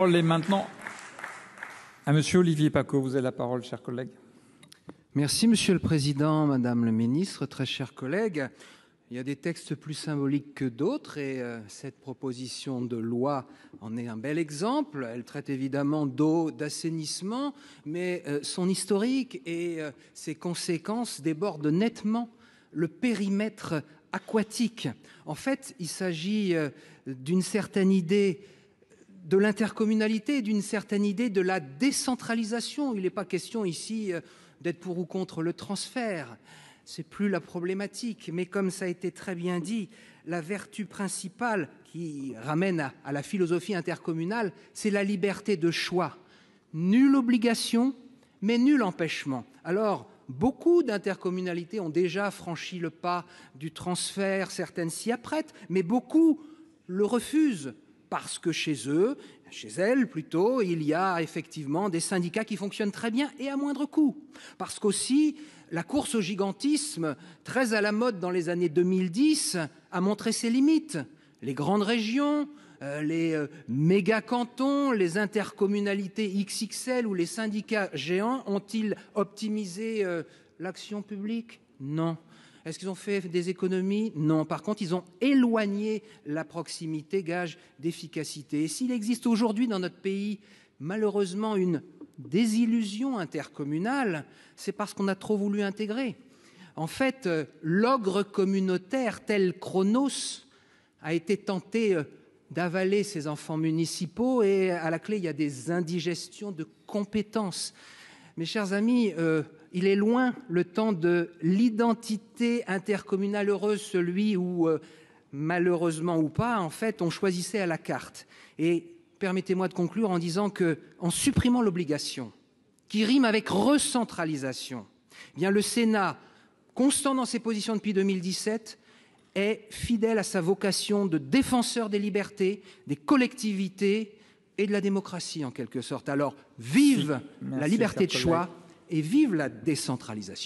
parole est maintenant à Monsieur Olivier Paccaud. Vous avez la parole, cher collègue. Merci, Monsieur le Président, Madame le Ministre, très chers collègues. Il y a des textes plus symboliques que d'autres et cette proposition de loi en est un bel exemple. Elle traite évidemment d'eau, d'assainissement, mais son historique et ses conséquences débordent nettement le périmètre aquatique. En fait, il s'agit d'une certaine idée de l'intercommunalité, d'une certaine idée de la décentralisation. Il n'est pas question ici d'être pour ou contre le transfert. C'est plus la problématique. Mais comme ça a été très bien dit, la vertu principale qui ramène à la philosophie intercommunale, c'est la liberté de choix. Nulle obligation, mais nul empêchement. Alors, beaucoup d'intercommunalités ont déjà franchi le pas du transfert, certaines s'y apprêtent, mais beaucoup le refusent. Parce que chez eux, chez elles plutôt, il y a effectivement des syndicats qui fonctionnent très bien et à moindre coût. Parce qu'aussi, la course au gigantisme, très à la mode dans les années 2010, a montré ses limites. Les grandes régions, les méga-cantons, les intercommunalités XXL ou les syndicats géants ont-ils optimisé l'action publique ? Non. Est-ce qu'ils ont fait des économies ? Non. Par contre, ils ont éloigné la proximité, gage d'efficacité. Et s'il existe aujourd'hui dans notre pays, malheureusement, une désillusion intercommunale, c'est parce qu'on a trop voulu intégrer. En fait, l'ogre communautaire tel Chronos a été tenté d'avaler ses enfants municipaux et à la clé, il y a des indigestions de compétences. Mes chers amis, il est loin le temps de l'identité intercommunale heureuse, celui où, malheureusement ou pas, en fait, on choisissait à la carte. Et permettez-moi de conclure en disant qu'en supprimant l'obligation, qui rime avec recentralisation, eh bien le Sénat, constant dans ses positions depuis 2017, est fidèle à sa vocation de défenseur des libertés, des collectivités et de la démocratie en quelque sorte. Alors, vive la liberté de choix et vive la décentralisation.